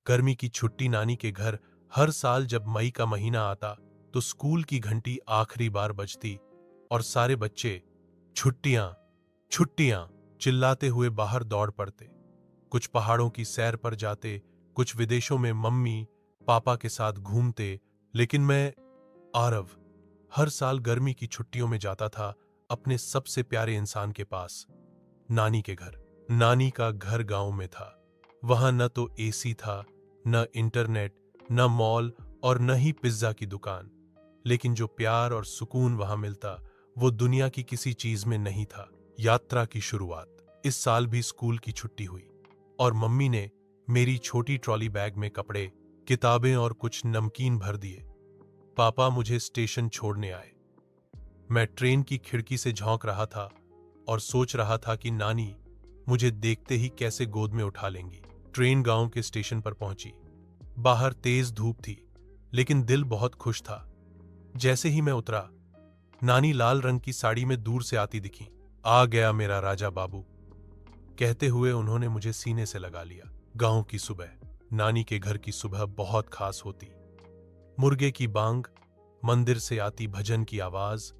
गर्मी की छुट्टी नानी के घर हर साल जब मई का महीना आता तो स्कूल की घंटी आखिरी बार बजती और सारे बच्चे छुट्टियां छुट्टियां चिल्लाते हुए बाहर दौड़ पड़ते। कुछ पहाड़ों की सैर पर जाते, कुछ विदेशों में मम्मी पापा के साथ घूमते, लेकिन मैं आरव हर साल गर्मी की छुट्टियों में जाता था अपने सबसे प्यारे इंसान के पास, नानी के घर। नानी का घर गांव में था। वहां न तो एसी था, न इंटरनेट, न मॉल और न ही पिज्जा की दुकान, लेकिन जो प्यार और सुकून वहां मिलता वो दुनिया की किसी चीज में नहीं था। यात्रा की शुरुआत। इस साल भी स्कूल की छुट्टी हुई और मम्मी ने मेरी छोटी ट्रॉली बैग में कपड़े, किताबें और कुछ नमकीन भर दिए। पापा मुझे स्टेशन छोड़ने आए। मैं ट्रेन की खिड़की से झांक रहा था और सोच रहा था कि नानी मुझे देखते ही कैसे गोद में उठा लेंगी। ट्रेन गांव के स्टेशन पर पहुंची। बाहर तेज धूप थी, लेकिन दिल बहुत खुश था। जैसे ही मैं उतरा, नानी लाल रंग की साड़ी में दूर से आती दिखी। आ गया मेरा राजा बाबू, कहते हुए उन्होंने मुझे सीने से लगा लिया। गांव की सुबह। नानी के घर की सुबह बहुत खास होती। मुर्गे की बांग, मंदिर से आती भजन की आवाज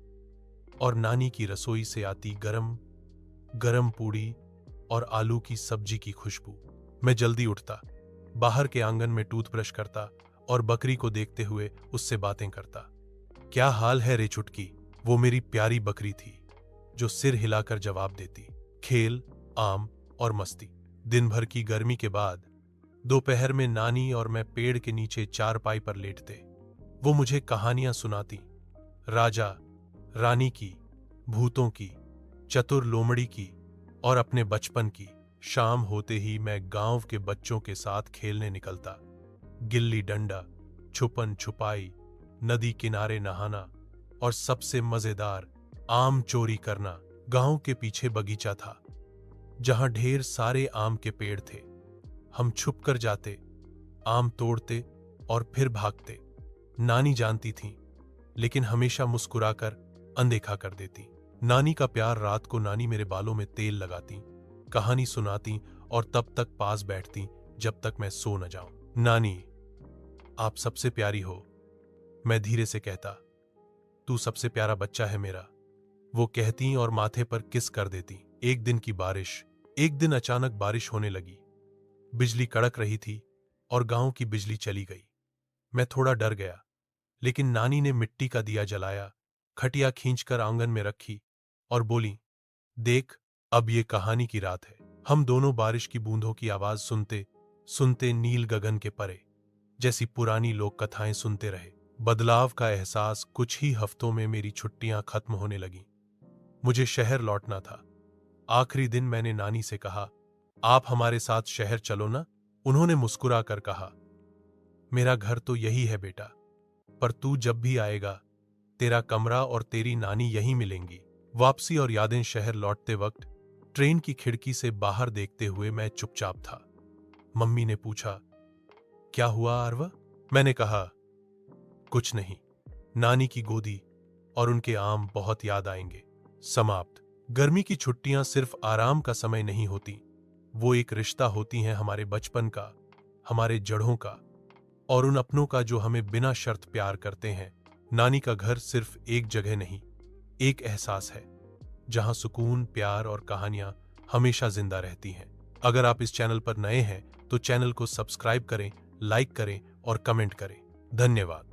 और नानी की रसोई से आती गरम गरम पूड़ी और आलू की सब्जी की खुशबू। मैं जल्दी उठता, बाहर के आंगन में टूथब्रश करता और बकरी को देखते हुए उससे बातें करता। क्या हाल है रे चुटकी? वो मेरी प्यारी बकरी थी जो सिर हिलाकर जवाब देती। खेल, आम और मस्ती। दिन भर की गर्मी के बाद दोपहर में नानी और मैं पेड़ के नीचे चारपाई पर लेटते। वो मुझे कहानियां सुनाती, राजा रानी की, भूतों की, चतुर लोमड़ी की और अपने बचपन की। शाम होते ही मैं गांव के बच्चों के साथ खेलने निकलता। गिल्ली डंडा, छुपन छुपाई, नदी किनारे नहाना और सबसे मजेदार, आम चोरी करना। गांव के पीछे बगीचा था जहां ढेर सारे आम के पेड़ थे। हम छुप कर जाते, आम तोड़ते और फिर भागते। नानी जानती थी, लेकिन हमेशा मुस्कुराकर अनदेखा कर देती। नानी का प्यार। रात को नानी मेरे बालों में तेल लगाती, कहानी सुनाती और तब तक पास बैठती जब तक मैं सो न जाऊं। नानी, आप सबसे प्यारी हो, मैं धीरे से कहता। तू सबसे प्यारा बच्चा है मेरा, वो कहती और माथे पर किस कर देती। एक दिन की बारिश। एक दिन अचानक बारिश होने लगी। बिजली कड़क रही थी और गांव की बिजली चली गई। मैं थोड़ा डर गया, लेकिन नानी ने मिट्टी का दिया जलाया, खटिया खींचकर आंगन में रखी और बोली, देख, अब ये कहानी की रात है। हम दोनों बारिश की बूंदों की आवाज सुनते सुनते नील गगन के परे जैसी पुरानी लोक कथाएं सुनते रहे। बदलाव का एहसास। कुछ ही हफ्तों में मेरी छुट्टियां खत्म होने लगीं। मुझे शहर लौटना था। आखिरी दिन मैंने नानी से कहा, आप हमारे साथ शहर चलो ना? उन्होंने मुस्कुराकर कहा, मेरा घर तो यही है बेटा, पर तू जब भी आएगा तेरा कमरा और तेरी नानी यहीं मिलेंगी। वापसी और यादें। शहर लौटते वक्त ट्रेन की खिड़की से बाहर देखते हुए मैं चुपचाप था। मम्मी ने पूछा, क्या हुआ आरव? मैंने कहा, कुछ नहीं, नानी की गोदी और उनके आम बहुत याद आएंगे। समाप्त। गर्मी की छुट्टियां सिर्फ आराम का समय नहीं होती, वो एक रिश्ता होती हैं हमारे बचपन का, हमारे जड़ों का और उन अपनों का जो हमें बिना शर्त प्यार करते हैं। नानी का घर सिर्फ एक जगह नहीं, एक एहसास है जहां सुकून, प्यार और कहानियां हमेशा जिंदा रहती हैं। अगर आप इस चैनल पर नए हैं तो चैनल को सब्सक्राइब करें, लाइक करें और कमेंट करें। धन्यवाद।